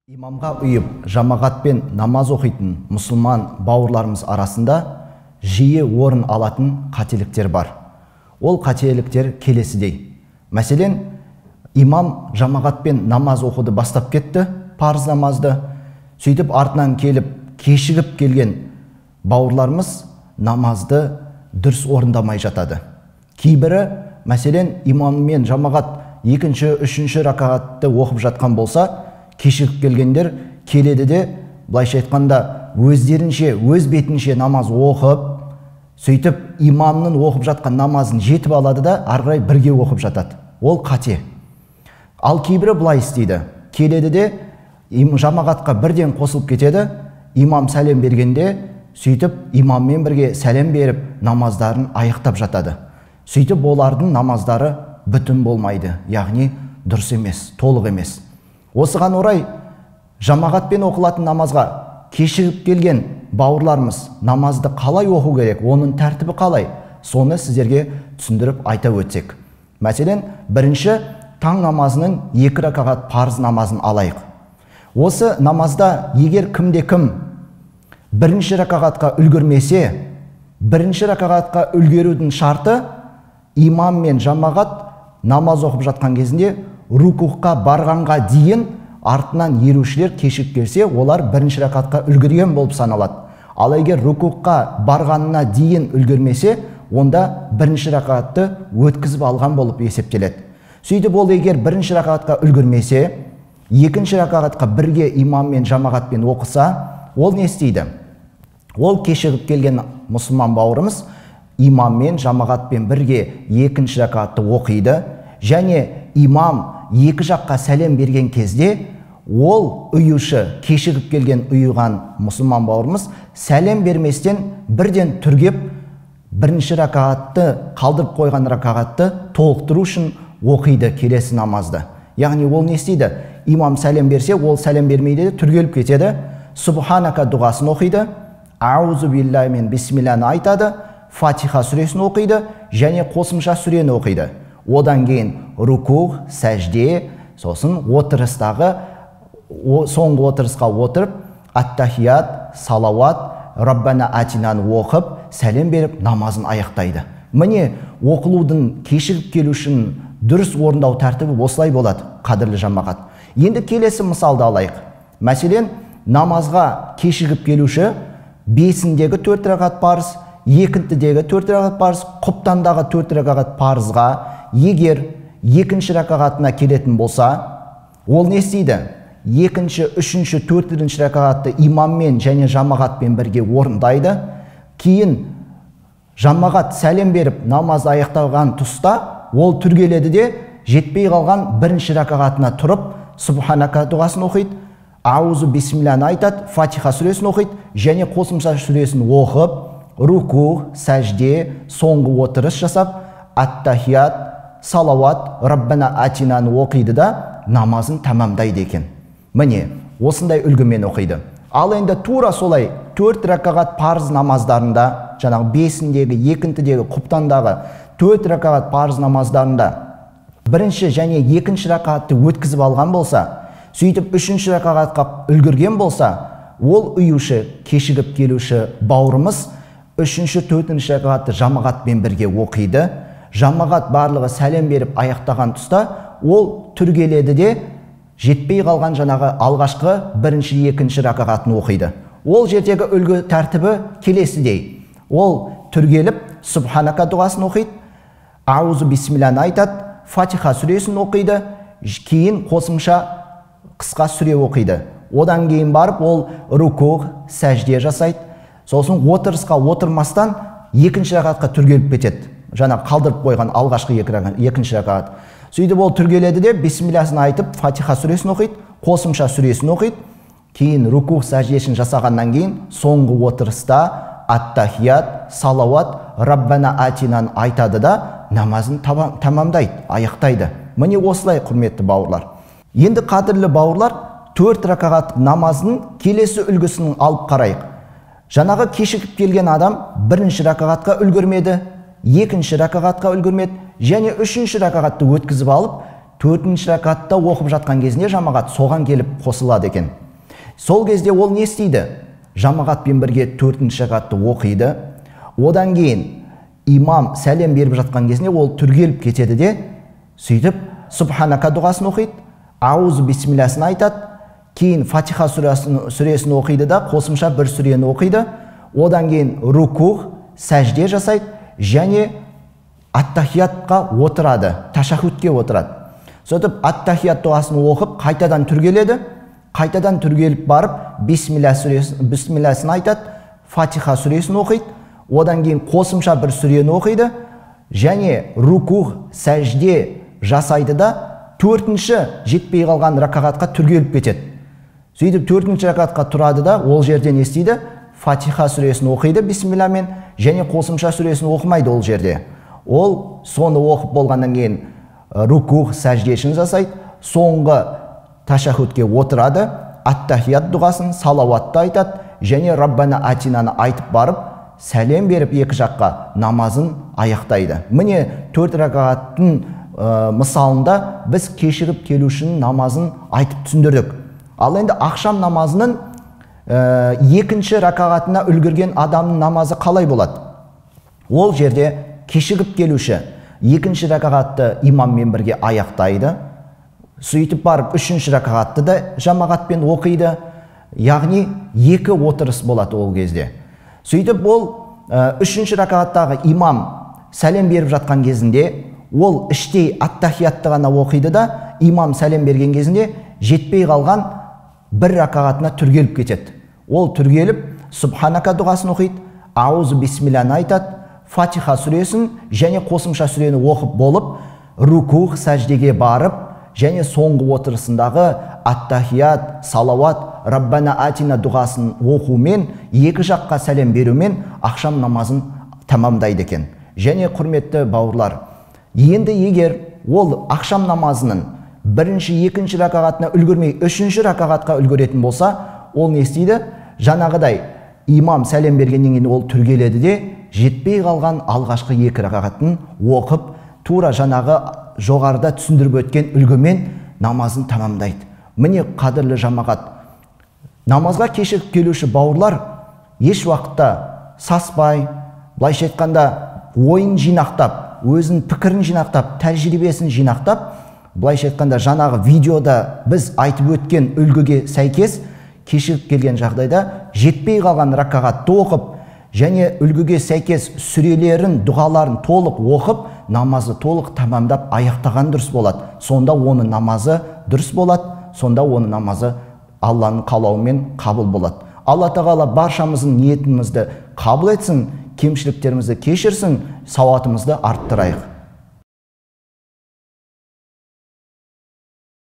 Имамға ұйып, жамағатпен намаз оқитын мұсылман бауырларымыз арасында жиі орын алатын қателіктер бар. Ол қателіктер келесідей. Мәселен, имам жамағатпен намаз оқуды бастап кетті, парыз намазды. Сөйтіп артынан келіп, кешігіп келген бауырларымыз намазды дұрыс орындамай жатады. Кейбірі, мәселен, имаммен жамағат екінші, үшінші ракағатты оқып жатқан болса, кешігіп келгендер келеді де, былайша айтқанда, өздерінше, өз бетінше намаз оқып, сөйтіп имамның оқып жатқан намазын жетіп алады да, арғай бірге оқып жатады. Ол қате. Ал кейбірі былай істейді. Келеді де, жамағатқа бірден қосылып кетеді, имам сәлем бергенде, сөйтіп имаммен бірге сәлем беріп, намаздарын аяқтап жатады. Сөйтіп олардың намаздары бүтін болмайды, яғни дұрыс емес, толық емес. Осыған орай, жамағатпен оқылатын намазға кешігіп келген бауырларымыз намазды қалай оқу керек, оның тәртібі қалай, соны сіздерге түсіндіріп айта өтсек. Мәселен, бірінші таң намазының 2 ракағат парыз намазын алайық. Осы намазда егер кімде-кім бірінші ракағатқа үлгермесе, бірінші ракағатқа үлгерудің шарты имам мен жамағат намаз оқып жатқан кезінде рукуққа барғанға дейін артынан ерушілер кешігіп келсе, олар бірінші ракатқа үлгерген болып саналады. Ал егер рукуққа барғанына дейін үлгермесе, онда бірінші ракатты өткізіп алған болып есептеледі. Сөйтіп ол егер бірінші ракатқа үлгермесе, екінші ракатқа бірге имам мен жамағатпен оқыса, ол не істейді? Ол кешігіп келген мұсылман бауырымыз имам мен жамағатпен бірге екінші ракатты оқиды, және имам екі жаққа сәлем берген кезде, ол ұйушы, кешігіп келген ұйыған мұсылман бауырымыз сәлем берместен бірден түргеп, бірінші ракағатты, қалдырып қойған ракағатты толықтыру үшін оқиды келесі намазды. Яғни ол не істейді? Имам сәлем берсе, ол сәлем бермейді, түргеліп кетеді, субханака дұғасын оқиды, аузу биллахи мен бисмиллахны айтады, фатиха сүресін оқиды, және қосымша сүрені оқиды. Одан кейін рукух, сәжде, сосын отырыстағы, соңғы отырысқа отырып, ат-тахият, салауат, раббана атинаны оқып, сәлем беріп, намазын аяқтайды. Міне, оқылудың кешігіп келушінің дұрыс орындау тәртібі осылай болады, қадірлі жамағат. Енді келесі мысалды алайық. Мәселен, намазға кешігіп келуші 5-дегі 4 ракат парыз, 2-дегі 4 ракат парыз, құптандағы 4 ракат парызға егер екінші ракағатына келетін болса, ол не істейді? Екінші, үшінші, 4-ші ракағатты имаммен және жамағатпен бірге орындайды. Кейін жамағат сәлем беріп намаз аяқталған тұста ол түргеледі де, жетпей қалған бірінші ракағатына тұрып, субханака дұғасын оқиды, аузу бисмиллахны айтады, фатиха сүресін оқиды, және қосымша сүресін оқып, руку, сәжде, соңғы отырыс жасап, ат-тахият, салауат, раббана атинаны оқиды да, намазын тамамдайды екен. Міне, осындай үлгімен оқиды. Ал енді тура солай 4 ракағат парыз намаздарында, жаңағы 5-дегі, 2-дегі, құптандағы 4 ракағат парыз намаздарында бірінші және екінші ракағатты өткізіп алған болса, сөйтіп 3-ші ракағатқа үлгерген болса, ол ұйушы, кешігіп келуші бауырымыз 3-ші, 4-ші ракағатты жамағатпен бірге оқиды. Жамағат барлығы сәлем беріп аяқтаған тұста, ол түргеледі де, жетпей қалған жаңағы алғашқы 1-ші, 2-ші ракағатын оқиды. Ол жердегі үлгі тәртібі келесідей. Ол түргеліп, субханака дұғасын оқиды, аузу бисмиллахны айтады, фатиха сүресін оқиды, кейін қосымша қысқа сүре оқиды. Одан кейін барып, ол рукух, сәжде жасайды. Сосын отырысқа отырмастан 2-ші ракатқа түргеліп кетеді. Жаңа қалдырып қойған алғашқы 2-ші ракат. Сөйтіп ол түргеледі де, бисмиллахын айтып, фатиха сүресін оқиды, қосымша сүресін оқиды. Кейін рукух сәждесін жасағаннан кейін, соңғы отырыста ат-тахият, салауат, раббана атинаны айтады да, намазын тамамдайды, аяқтайды. Міне осылай, құрметті бауырлар. Енді қадірлі бауырлар, 4 ракағат намазының келесі үлгісін алып қарайық. Жаңағы кешігіп келген адам 1-ші ракағатқа үлгермеді, 2-ші ракағатқа үлгермеді, және 3-ші ракағатты өткізіп алып, 4-ші ракатта оқып жатқан кезінде жамағат соған келіп қосылады екен. Сол кезде ол не істейді? Жамағатпен бірге 4-ші ракатты оқиды. Одан кейін имам сәлем беріп жатқан кезінде ол түргеліп кетеді де, сөйтіп Субханака дұғасын оқиды, аузу бисмиллясын айтады, кейін Фатиха сүресін оқиды да қосымша бір сүрені оқиды. Одан кейін рукух, сәжде жасайды және ат-тахиятқа отырады, ташахудке отырады. Сөйтіп ат-тахият дұғасын оқып, қайтадан түргеледі, қайтадан түргеліп барып, бисмиллясын айтады, Фатиха сүресін оқиды, одан кейін қосымша бір сүрені оқиды және рукух, сәжде жасайды да 4-ші жетпей қалған ракағатқа түргеліп кетеді. Сөйтіп 4-ші ракағатқа тұрады да, ол жерде не істейді? Фатиха сүресін оқиды бисмиллямен және қосымша сүресін оқымайды ол жерде. Ол соны оқып болғаннан кейін рукух, сәждесін жасайды, соңғы ташахудке отырады, ат-тахият дұғасын, салауатты айтады және Раббана атинаны айтып барып, сәлем беріп екі жаққа намазын аяқтайды. Міне 4 ракағаттың мысалында біз кешігіп келушінің намазын айтып түсіндірдік. Ал енді ақшам намазының екінші ракағатына үлгерген адамның намазы қалай болады? Ол жерде кешігіп келуші екінші ракағатты имаммен бірге аяқтайды, сөйтіп барып үшінші ракағатты да жамағатпен оқиды, яғни 2 отырыс болады ол кезде. Сөйтіп ол үшінші ракағаттағы имам сәлем беріп жатқан кезінде ол іштей ат-тахиятты ғана оқиды да, имам сәлем берген кезінде жетпей қалған бір ракағатына түргеліп кетеді. Ол түргеліп Субханака дұғасын оқиды, аузу бисмилляны айтады, Фатиха сүресін және қосымша сүрені оқып болып, рукух, сәждеге барып, және соңғы отырысындағы ат-тахият, салауат, Раббана атина дұғасын оқумен, екі жаққа сәлем берумен ақшам намазын тамамдайды екен. Және құрметті бауырлар, енді егер ол ақшам намазының бірінші, екінші ракағатына үлгермей, үшінші ракағатқа үлгеретін болса, ол не істейді? Жаңағыдай имам сәлем бергеннен кейін ол түргеледі де, жетпей қалған алғашқы 2 ракағатын оқып, тура жаңағы жоғарыда түсіндіріп өткен үлгімен намазын тамамдайды. Міне қадірлі жамағат, намазға кешігіп келуші бауырлар еш уақытта саспай, былайша айтқанда ойын жинақтап, өзінің пікірін жинақтап, тәжірибесін жинақтап, былайша айтқанда жаңағы видеода біз айтып өткен үлгіге сәйкес кешігіп келген жағдайда жетпей қалған ракағатты оқып және үлгіге сәйкес сүрелерін, дұғаларын толық оқып, намазы толық тамамдап аяқтаған дұрыс болады. Сонда оның намазы дұрыс болады, сонда оның намазы Алланың қалауымен қабыл болады. Алла тағала баршамыздың ниетімізді қабыл етсін, кемшіліктерімізді кешірсін, сауатымызды арттырайық.